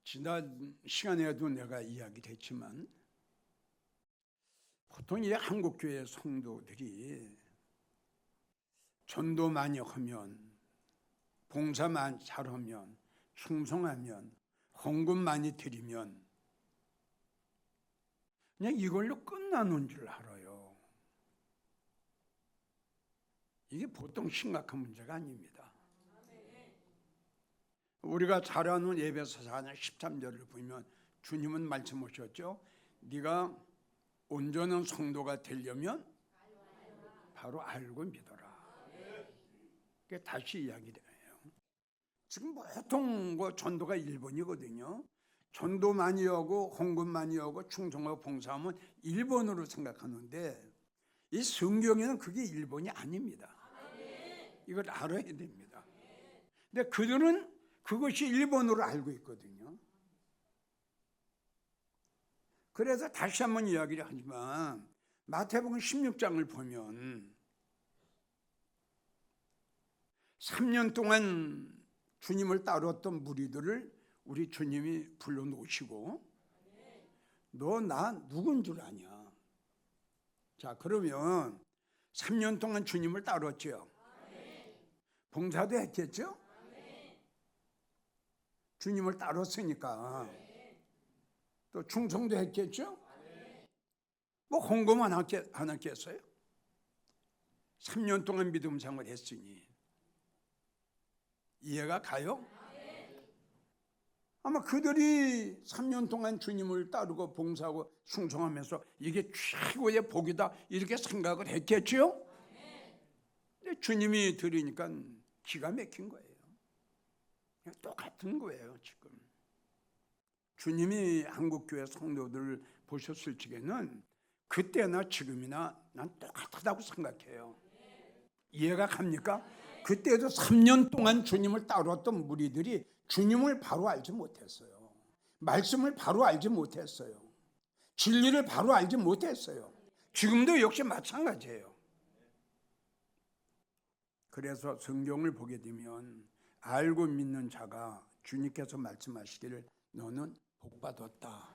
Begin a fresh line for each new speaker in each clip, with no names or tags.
지난 시간에도 내가 이야기를 했지만 보통 이 한국교회 성도들이 전도 많이 하면, 봉사만 잘하면, 충성하면, 헌금 많이 드리면 그냥 이걸로 끝나는 줄 알아요. 이게 보통 심각한 문제가 아닙니다. 우리가 잘 아는 에베소 4장 13절을 보면 주님은 말씀하셨죠. 네가 온전한 성도가 되려면 바로 알고 믿어라. 그게 다시 이야기를 해요. 지금 보통 전도가 1번이거든요. 전도 많이 하고 헌금 많이 하고 충성하고 봉사하면 1번으로 생각하는데 이 성경에는 그게 1번이 아닙니다. 이걸 알아야 됩니다. 근데 그들은 그것이 1번으로 알고 있거든요. 그래서 다시 한번 이야기를 하지만 마태복음 16장을 보면 3년 동안 주님을 따랐던 무리들을 우리 주님이 불러놓으시고 너 나 누군 줄 아냐. 자, 그러면 3년 동안 주님을 따랐죠. 봉사도 했겠죠. 주님을 따랐으니까 또 충성도 했겠죠. 뭐 헌금 안 했겠어요? 3년 동안 믿음 생활 했으니 이해가 가요? 아마 그들이 3년 동안 주님을 따르고 봉사하고 충성하면서 이게 최고의 복이다 이렇게 생각을 했겠죠. 근데 주님이 들으니까 기가 막힌 거예요. 그냥 똑같은 거예요. 지금 주님이 한국교회 성도들 보셨을 적에는 그때나 지금이나 난 똑같다고 생각해요. 이해가 갑니까? 그때도 3년 동안 주님을 따랐던 무리들이 주님을 바로 알지 못했어요. 말씀을 바로 알지 못했어요. 진리를 바로 알지 못했어요. 지금도 역시 마찬가지예요. 그래서 성경을 보게 되면 알고 믿는 자가 주님께서 말씀하시기를 너는 복받았다.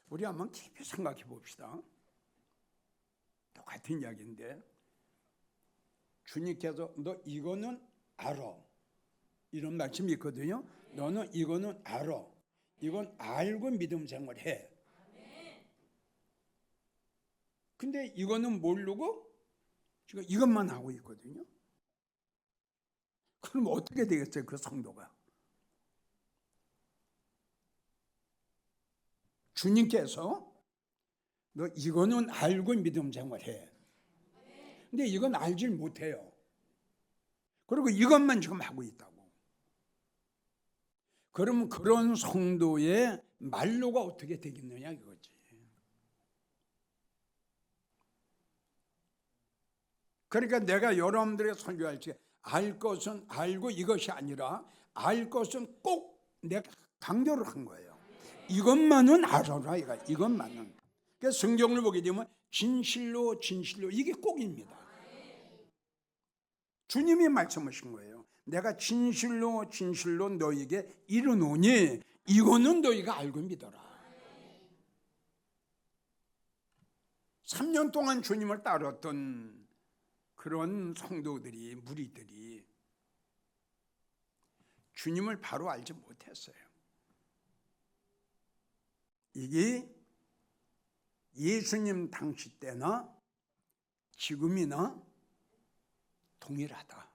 우리 한번 깊이 생각해 봅시다. 똑같은 이야기인데 주님께서 너 이거는 알아. 이런 말씀이 있거든요. 너는 이거는 알아. 이건 알고 믿음 생활해. 근데 이거는 모르고 지금 이것만 하고 있거든요. 그럼 어떻게 되겠어요? 그 성도가. 주님께서 너 이거는 알고 믿음 생활해. 근데 이건 알질 못해요. 그리고 이것만 지금 하고 있다고. 그러면 그런 성도의 말로가 어떻게 되겠느냐 이거지. 그러니까 내가 여러분들에게 설교할 때 알 것은 알고 이것이 아니라 알 것은 꼭 내가 강조를 한 거예요. 이것만은 알아라 이거. 이것만은. 그래서 성경을 보게 되면 진실로 진실로 이게 꼭입니다. 주님이 말씀하신 거예요. 내가 진실로 진실로 너에게 이르노니 이거는 너희가 알고 믿어라. 3년 동안 주님을 따랐던 그런 성도들이 무리들이 주님을 바로 알지 못했어요. 이게 예수님 당시 때나 지금이나 동일하다.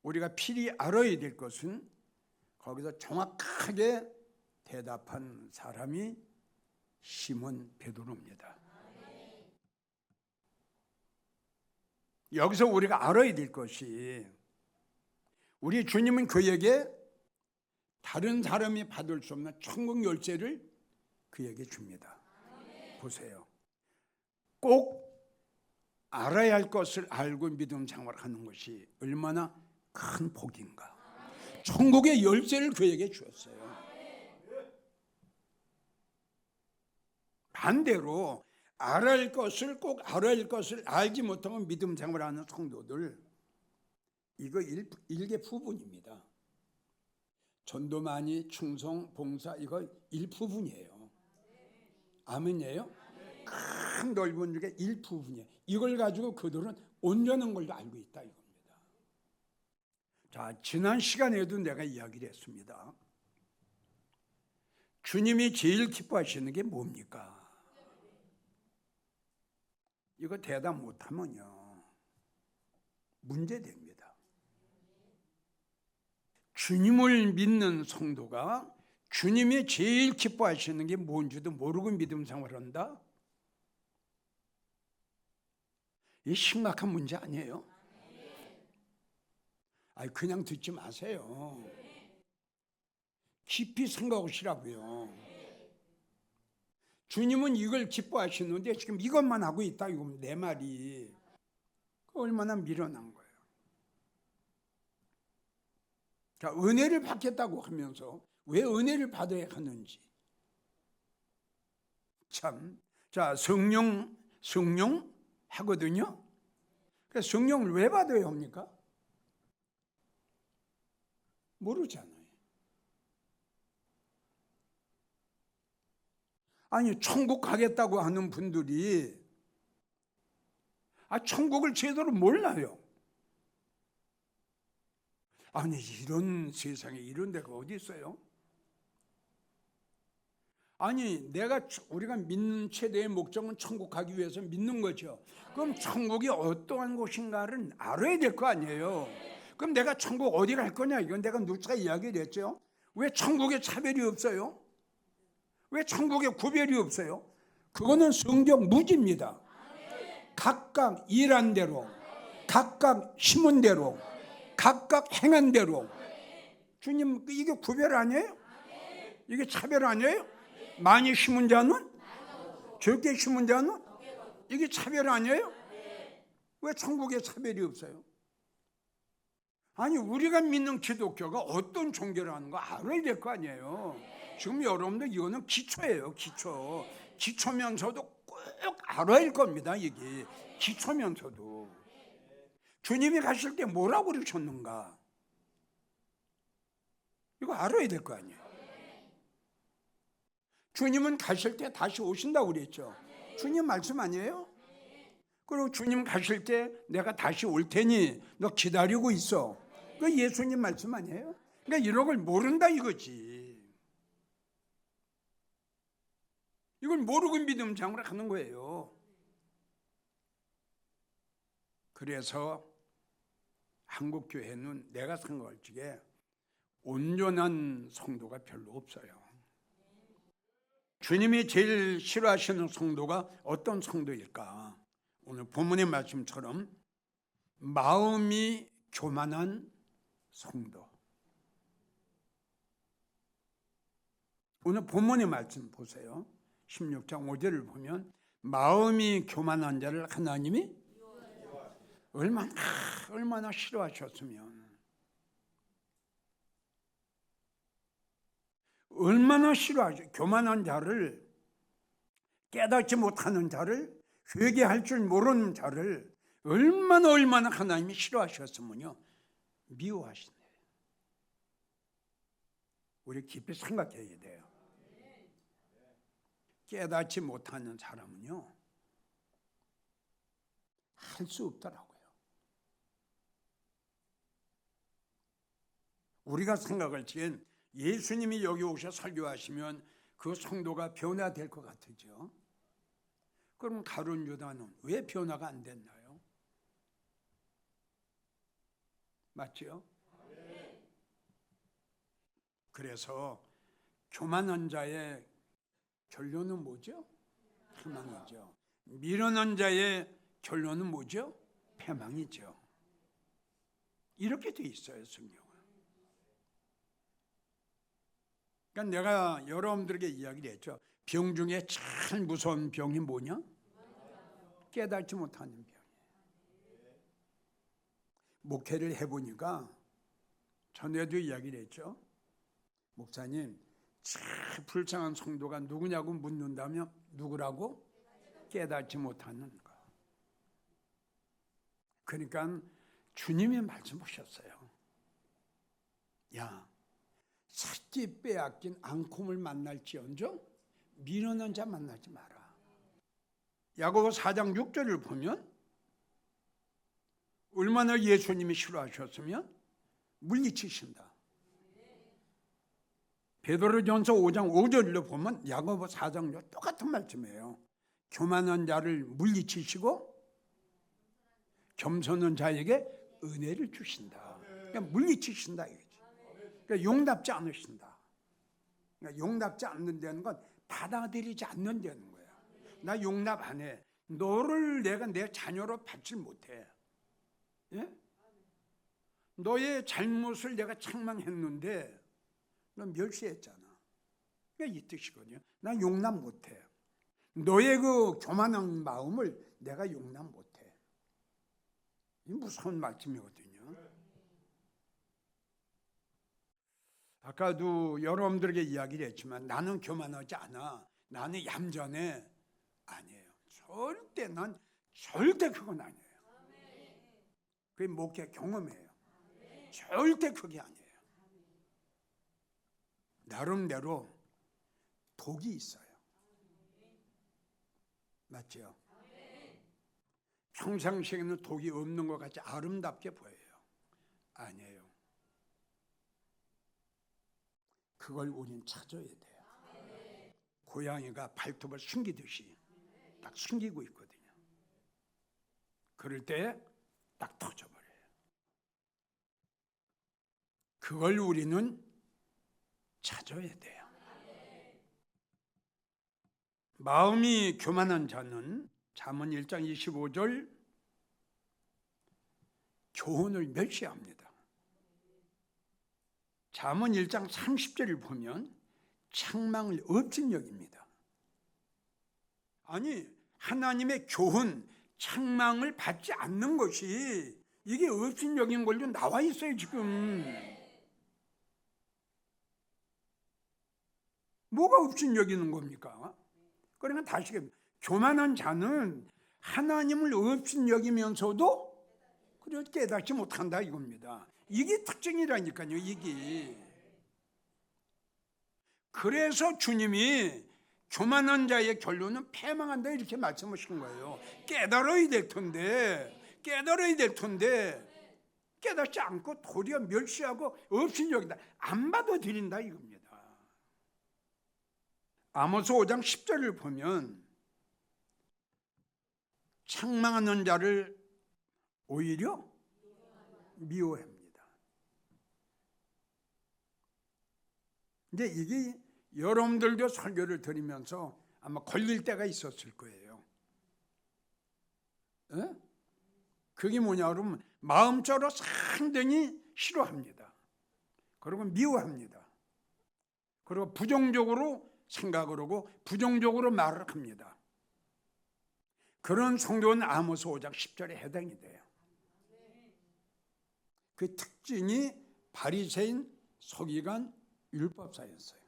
우리가 필히 알아야 될 것은 거기서 정확하게 대답한 사람이 시몬 베드로입니다. 여기서 우리가 알아야 될 것이 우리 주님은 그에게 다른 사람이 받을 수 없는 천국 열쇠를 그에게 줍니다. 보세요. 꼭 알아야 할 것을 알고 믿음 생활하는 것이 얼마나 큰 복인가. 천국의 열쇠를 그에게 주었어요. 반대로 알아야 할 것을 꼭 알아야 할 것을 알지 못하고 믿음 생활하는 성도들, 이거 일개 부분입니다. 전도 많이, 충성, 봉사, 이거 일부분이에요. 아멘이에요? 큰 넓은 중에 일부분이에요. 이걸 가지고 그들은 온전한 걸로 알고 있다 이겁니다. 자, 지난 시간에도 내가 이야기를 했습니다. 주님이 제일 기뻐하시는 게 뭡니까? 이거 대답 못하면요 문제됩니다. 주님을 믿는 성도가 주님이 제일 기뻐하시는 게 뭔지도 모르고 믿음 생활한다? 이 심각한 문제 아니에요? 아니, 그냥 듣지 마세요. 깊이 생각하시라고요. 주님은 이걸 기뻐하시는데 지금 이것만 하고 있다 이겁니다. 내 말이 얼마나 미련한 거예요. 자, 은혜를 받겠다고 하면서 왜 은혜를 받아야 하는지. 참, 자, 성령 하거든요. 그래서 성령을 왜 받아야 합니까? 모르잖아요. 아니, 천국 가겠다고 하는 분들이 천국을 제대로 몰라요. 아니, 이런 세상에 이런 데가 어디 있어요? 아니, 우리가 믿는 최대의 목적은 천국 가기 위해서 믿는 거죠. 그럼 천국이 어떠한 곳인가를 알아야 될 거 아니에요. 그럼 내가 천국 어디 갈 거냐, 이건 내가 누차 이야기를 했죠. 왜 천국에 차별이 없어요? 왜 천국에 구별이 없어요? 그거는 성경 무지입니다. 각각 일한 대로, 각각 심은 대로, 각각 행한 대로. 주님, 이게 구별 아니에요? 이게 차별 아니에요? 많이 심은 자는, 적게 심은 자는, 이게 차별 아니에요? 왜 천국에 차별이 없어요? 아니, 우리가 믿는 기독교가 어떤 종교라는 거 알아야 될 거 아니에요. 지금 여러분들 이거는 기초예요. 기초면서도 꼭 알아야 할 겁니다. 이게 기초면서도 주님이 가실 때 뭐라고 그러셨는가, 이거 알아야 될 거 아니에요. 주님은 가실 때 다시 오신다고 그랬죠. 주님 말씀 아니에요? 그리고 주님 가실 때 내가 다시 올 테니 너 기다리고 있어. 그 예수님 말씀 아니에요? 그러니까 이런 걸 모른다 이거지. 이걸 모르고 믿음 생활을 하는 거예요. 그래서 한국 교회는 내가 생각할 적에 온전한 성도가 별로 없어요. 주님이 제일 싫어하시는 성도가 어떤 성도일까? 오늘 본문의 말씀처럼 마음이 교만한 성도. 오늘 본문의 말씀 보세요. 16장 5절을 보면 마음이 교만한 자를 하나님이 얼마나 싫어하셨으면, 얼마나 싫어하죠. 교만한 자를, 깨닫지 못하는 자를, 회개할 줄 모르는 자를 얼마나 하나님이 싫어하셨으면요 미워하신대요. 우리 깊이 생각해야 돼요. 깨닫지 못하는 사람은요 할 수 없더라고요. 우리가 생각할 적엔 예수님이 여기 오셔 설교하시면 그 성도가 변화될 것 같으죠. 그럼 가룟 유다는 왜 변화가 안 됐나요? 맞죠? 그래서 교만한 자의 결론은 뭐죠? 패망이죠. 미련한 자의 결론은 뭐죠? 패망이죠. 이렇게 돼 있어요, 성경은. 그러니까 내가 여러분들에게 이야기를 했죠. 병 중에 제일 무서운 병이 뭐냐? 깨닫지 못하는 병이에요. 목회를 해보니까 전에도 이야기를 했죠. 목사님, 제일 불쌍한 성도가 누구냐고 묻는다면 누구라고? 깨닫지 못하는 거. 그러니까 주님이 말씀하셨어요. 야, 새끼 빼앗긴 앙콤을 만날지언정 미련한 자 만나지 마라. 야고보 4장 6절을 보면 얼마나 예수님이 싫어하셨으면 물리치신다. 베드로전서 5장 5절로 보면 야고보 4장도 똑같은 말씀이에요. 교만한 자를 물리치시고 겸손한 자에게 은혜를 주신다. 그러니까 물리치신다 이거지. 그러니까 용납지 않으신다. 그러니까 용납지 않는다는 건 받아들이지 않는다는 거야. 나 용납 안 해. 너를 내가 내 자녀로 받지 못해. 예? 너의 잘못을 내가 책망했는데 너 멸시했잖아. 그러니까 이 뜻이거든요. 나 용납 못해. 너의 그 교만한 마음을 내가 용납 못해. 이 무서운 말씀이거든요. 아까도 여러분들에게 이야기를 했지만 나는 교만하지 않아. 나는 얌전해. 아니에요. 절대 그건 아니에요. 그게 목회 경험이에요. 절대 그게 아니에요. 나름대로 독이 있어요. 맞죠? 평상시에는 독이 없는 것 같이 아름답게 보여요. 아니에요. 그걸 우린 찾아야 돼요. 고양이가 발톱을 숨기듯이 딱 숨기고 있거든요. 그럴 때 딱 터져버려요. 그걸 우리는 찾아야 돼요. 마음이 교만한 자는 잠언 1장 25절 교훈을 멸시합니다. 잠언 1장 30절을 보면 책망을 업신여깁니다. 아니 하나님의 교훈, 책망을 받지 않는 것이 이게 업신여긴 걸로 나와 있어요 지금. 뭐가 업신여기는 겁니까? 그러니까 다시 교만한 자는 하나님을 업신여기면서도 그래 깨닫지 못한다 이겁니다. 이게 특징이라니까요. 이게. 그래서 주님이 교만한 자의 결론은 패망한다 이렇게 말씀하신 거예요. 깨달아야 될 텐데 깨닫지 않고 도리어 멸시하고 업신여긴다. 안 받아들인다 이겁니다. 아모스 5장 10절을 보면 책망하는 자를 오히려 미워합니다. 이제 이게 여러분들도 설교를 들으면서 아마 걸릴 때가 있었을 거예요. 에? 그게 뭐냐 그러면 마음적으로 상당히 싫어합니다. 그리고 미워합니다. 그리고 부정적으로 생각을 하고 부정적으로 말을 합니다. 그런 성도는 아모스 5장 10절에 해당이 돼요. 그 특징이 바리새인, 서기관, 율법사였어요.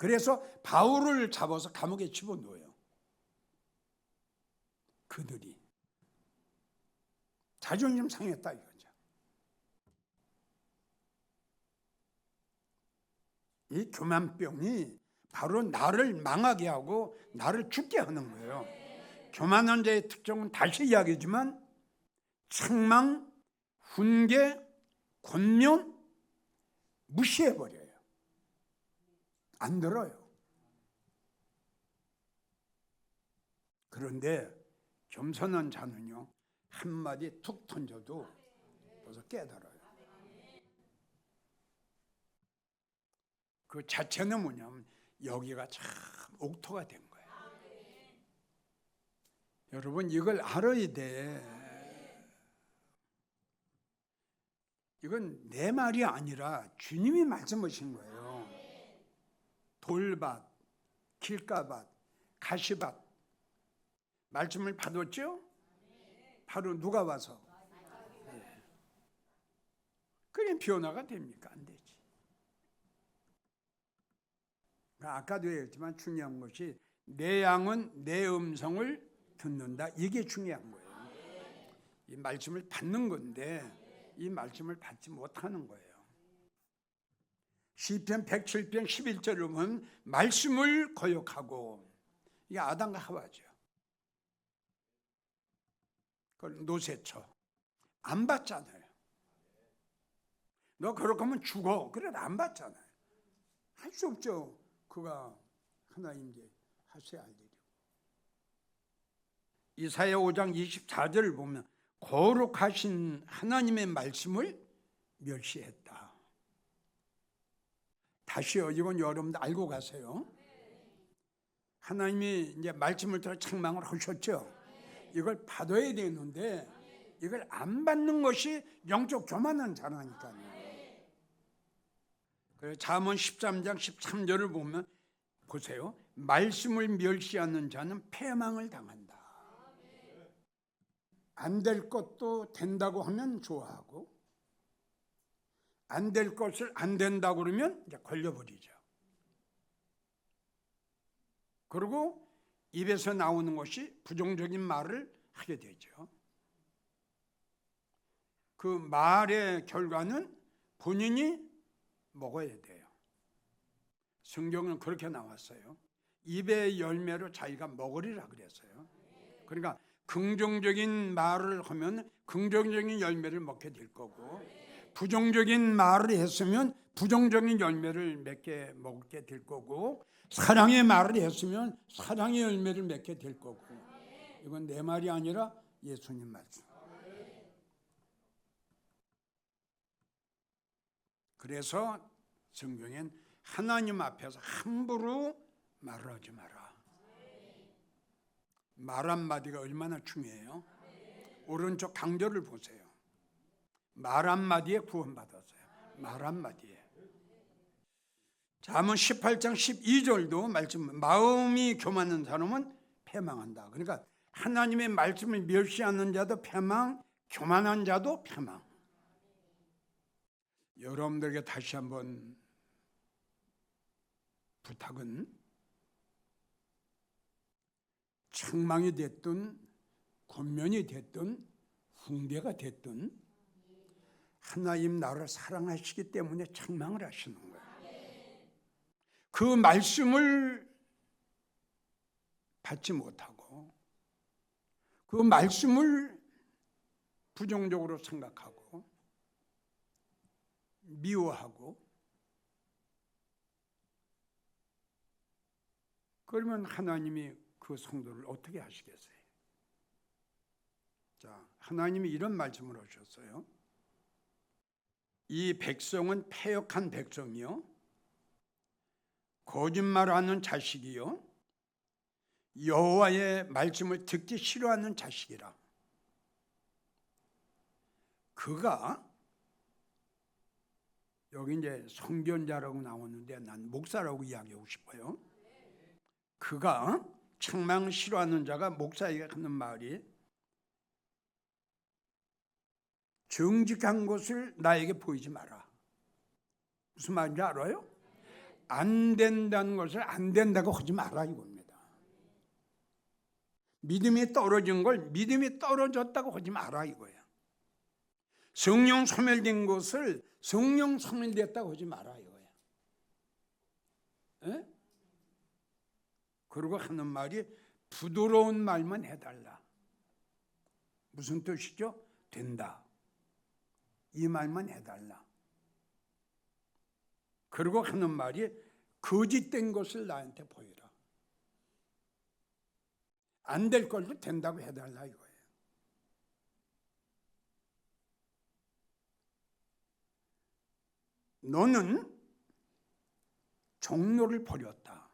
그래서 바울을 잡아서 감옥에 집어넣어요. 그들이 자존심 상했다 이거죠. 이 교만병이 바로 나를 망하게 하고 나를 죽게 하는 거예요. 교만한 자의 특징은 다시 이야기지만 책망, 훈계, 권면 무시해버려요. 안 들어요. 그런데 겸손한 자는요 한마디 툭 던져도 벌써 깨달아요. 그 자체는 뭐냐면 여기가 참 옥토가 된 거예요. 여러분 이걸 알아야 돼. 이건 내 말이 아니라 주님이 말씀하신 거예요. 돌밭, 길가밭, 가시밭 말씀을 받았죠? 바로 누가 와서? 네. 그럼 변화가 됩니까? 안 되지. 아까도 얘기했지만 중요한 것이 내 양은 내 음성을 듣는다. 이게 중요한 거예요. 이 말씀을 받는 건데 이 말씀을 받지 못하는 거예요. 시편 107편 11절을 보면 말씀을 거역하고, 이게 아담과 하와죠. 그걸 노새처 안 받잖아요. 너 그렇게 하면 죽어. 그래도 안 받잖아요. 할 수 없죠. 그가 하나님께 하셔야 할 일이고. 이사야 5장 24절을 보면 거룩하신 하나님의 말씀을 멸시했다. 다시요, 이건 여러분들 알고 가세요. 하나님이 이제 말씀을 들어 책망을 하셨죠. 이걸 받아야 되는데 이걸 안 받는 것이 영적 교만한 자라니까요. 그래서 잠언 13장 13절을 보면 보세요. 말씀을 멸시하는 자는 패망을 당한다. 안 될 것도 된다고 하면 좋아하고, 안 될 것을 안 된다고 그러면 이제 걸려버리죠. 그리고 입에서 나오는 것이 부정적인 말을 하게 되죠. 그 말의 결과는 본인이 먹어야 돼요. 성경은 그렇게 나왔어요. 입의 열매로 자기가 먹으리라 그랬어요. 그러니까 긍정적인 말을 하면 긍정적인 열매를 먹게 될 거고, 부정적인 말을 했으면 부정적인 열매를 먹게 될 거고, 사랑의 말을 했으면 사랑의 열매를 맺게 될 거고. 이건 내 말이 아니라 예수님 말씀. 그래서 성경엔 하나님 앞에서 함부로 말을 하지 마라. 말 한마디가 얼마나 중요해요. 오른쪽 강조를 보세요. 말 한마디에 구원받았어요. 말 한마디에. 잠언 18장 12절도 말씀, 마음이 교만한 사람은 패망한다. 그러니까 하나님의 말씀을 멸시하는 자도 패망, 교만한 자도 패망. 여러분들에게 다시 한번 부탁은, 책망이 됐든 권면이 됐든 훈계가 됐든 하나님 나를 사랑하시기 때문에 책망을 하시는 거예요. 그 말씀을 받지 못하고 그 말씀을 부정적으로 생각하고 미워하고, 그러면 하나님이 그 성도를 어떻게 하시겠어요? 자, 하나님이 이런 말씀을 하셨어요. 이 백성은 패역한 백성이요, 거짓말하는 자식이요, 여호와의 말씀을 듣기 싫어하는 자식이라. 그가, 여기 이제 선견자라고 나오는데 난 목사라고 이야기하고 싶어요. 그가, 책망을 싫어하는 자가 목사에게 하는 말이, 정직한 것을 나에게 보이지 마라. 무슨 말인지 알아요? 안 된다는 것을 안 된다고 하지 마라 이겁니다. 믿음이 떨어진 걸 믿음이 떨어졌다고 하지 마라 이거예요. 성령 소멸된 것을 성령 소멸됐다고 하지 마라 이거예요. 에? 그리고 하는 말이 부드러운 말만 해달라. 무슨 뜻이죠? 된다. 이 말만 해달라. 그리고 하는 말이 거짓된 것을 나한테 보이라. 안 될 걸로 된다고 해달라 이거예요. 너는 종로를 버렸다.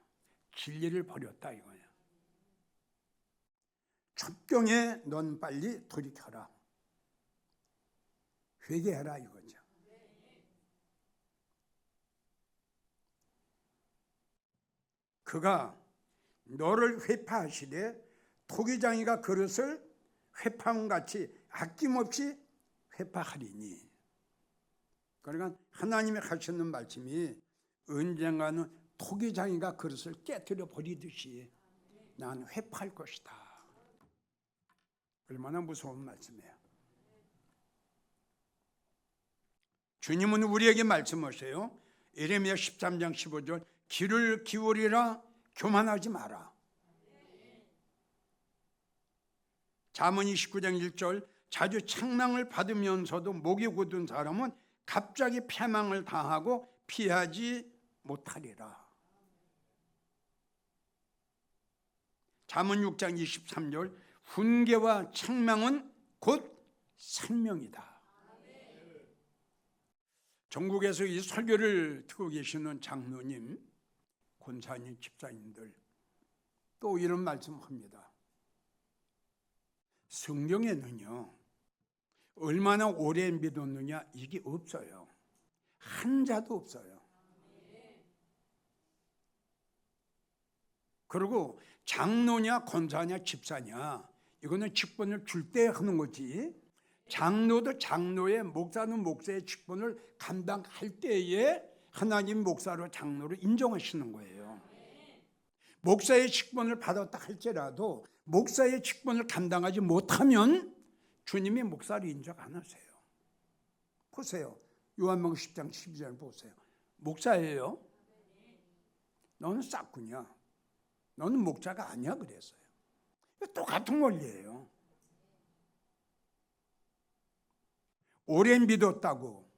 진리를 버렸다 이거예요. 첩경에 넌 빨리 돌이켜라. 회개해라 이거죠. 그가 너를 회파하시되 토기장이가 그릇을 회파함같이 아낌없이 회파하리니. 그러니까 하나님이 하시는 말씀이 언젠가는 토기장이가 그릇을 깨뜨려 버리듯이 난 회파할 것이다. 얼마나 무서운 말씀이에요. 주님은 우리에게 말씀하세요. 예레미야 13장 15절 귀를 기울이라 교만하지 마라. 잠언 29장 1절 자주 책망을 받으면서도 목이 굳은 사람은 갑자기 패망을 당하고 피하지 못하리라. 잠언 6장 23절 훈계와 책망은 곧 생명이다. 전국에서 이 설교를 듣고 계시는 장로님, 권사님, 집사님들 또 이런 말씀합니다. 성경에는요 얼마나 오래 믿었느냐 이게 없어요. 한 자도 없어요. 그리고 장로냐 권사냐 집사냐 이거는 직분을 줄 때 하는 거지, 장로도 장로의, 목사는 목사의 직분을 감당할 때에 하나님 목사로 장로로 인정하시는 거예요. 목사의 직분을 받았다 할지라도 목사의 직분을 감당하지 못하면 주님이 목사를 인정 안 하세요. 보세요. 요한복음 10장 12절 보세요. 목사예요. 너는 싹구냐. 너는 목자가 아니야 그랬어요. 똑같은 원리예요. 오래 믿었다고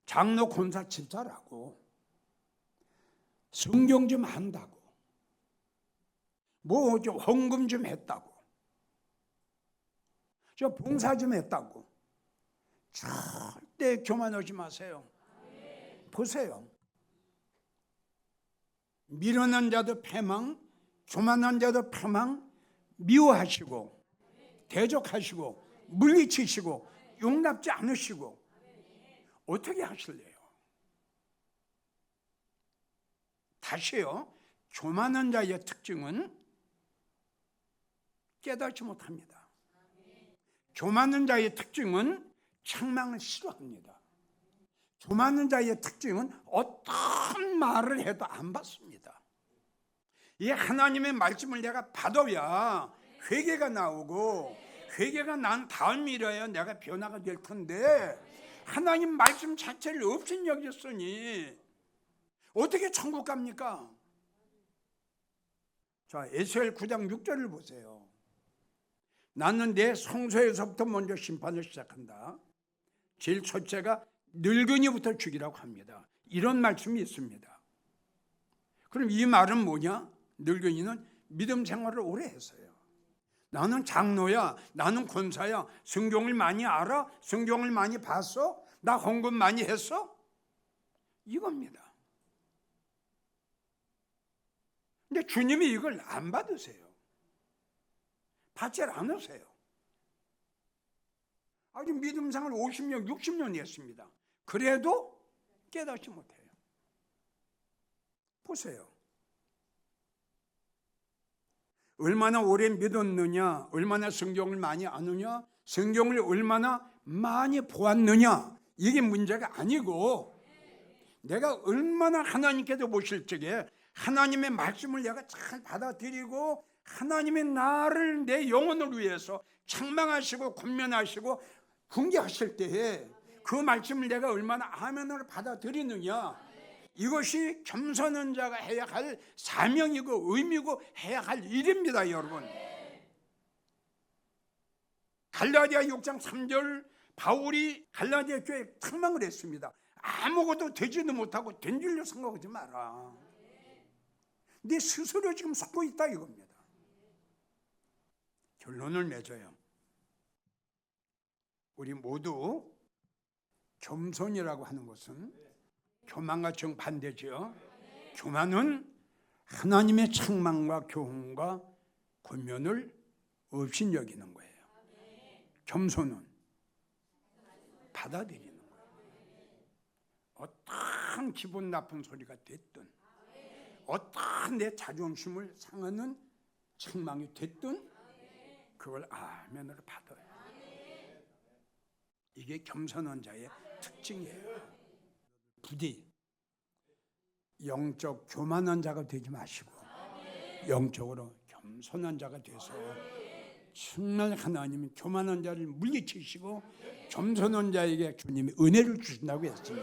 장로 권사 집사라고 성경 좀 한다고 뭐 좀 헌금 좀 했다고 저 봉사 좀 했다고 절대 교만하지 마세요. 보세요. 미련한 자도 패망, 교만한 자도 패망, 미워하시고 대적하시고 물리치시고 용납지 않으시고 어떻게 하실래요? 다시요. 교만한 자의 특징은 깨닫지 못합니다. 교만한 자의 특징은 책망을 싫어합니다. 교만한 자의 특징은 어떤 말을 해도 안 받습니다. 이 하나님의 말씀을 내가 받아야 회개가 나오고 회개가 난 다음이라야 내가 변화가 될 텐데 하나님 말씀 자체를 없인 여겼으니 어떻게 천국 갑니까? 자, 에스겔 9장 6절을 보세요. 나는 내 성소에서부터 먼저 심판을 시작한다. 제일 첫째가 늙은이부터 죽이라고 합니다. 이런 말씀이 있습니다. 그럼 이 말은 뭐냐? 늙은이는 믿음 생활을 오래 했어요. 나는 장로야, 나는 권사야, 성경을 많이 알아? 성경을 많이 봤어? 나 헌금 많이 했어? 이겁니다. 근데 주님이 이걸 안 받으세요. 받지 않으세요. 아주 믿음 생활 50년, 60년 했습니다. 그래도 깨닫지 못해요. 보세요. 얼마나 오래 믿었느냐, 얼마나 성경을 많이 아느냐, 성경을 얼마나 많이 보았느냐, 이게 문제가 아니고 내가 얼마나 하나님께서 보실 적에 하나님의 말씀을 내가 잘 받아들이고 하나님의 나를 내 영혼을 위해서 책망하시고 권면하시고 훈계하실 때에 그 말씀을 내가 얼마나 아멘으로 받아들이느냐, 이것이 겸손한 자가 해야 할 사명이고 의미고 해야 할 일입니다. 여러분, 갈라디아 6장 3절 바울이 갈라디아 교회에 책망을 했습니다. 아무것도 되지도 못하고 된 줄로 생각하지 마라. 네 스스로 지금 속고 있다 이겁니다. 결론을 맺어요. 우리 모두 겸손이라고 하는 것은 교만과 정반대죠. 교만은 하나님의 책망과 교훈과 권면을 없인 여기는 거예요. 겸손은 받아들이는 거예요. 어떠한 기분 나쁜 소리가 됐든 어떠한 내 자존심을 상하는 책망이 됐든 그걸 아멘으로 받아요. 이게 겸손한 자의 특징이에요. 부디 영적 교만한 자가 되지 마시고 영적으로 겸손한 자가 되서 정말 하나님은 교만한 자를 물리치시고 겸손한 자에게 주님이 은혜를 주신다고 했으니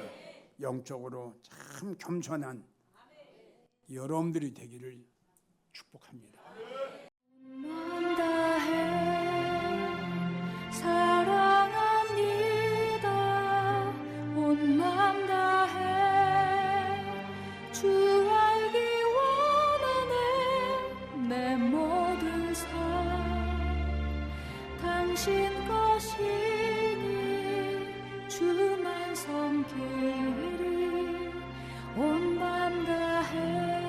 영적으로 참 겸손한 여러분들이 되기를 축복합니다.
마음 다해 사랑합니다. 온 마음 다해 주 알기 원하네. 내 모든 삶 당신 것이니 주만 섬기리. 온 마음 다해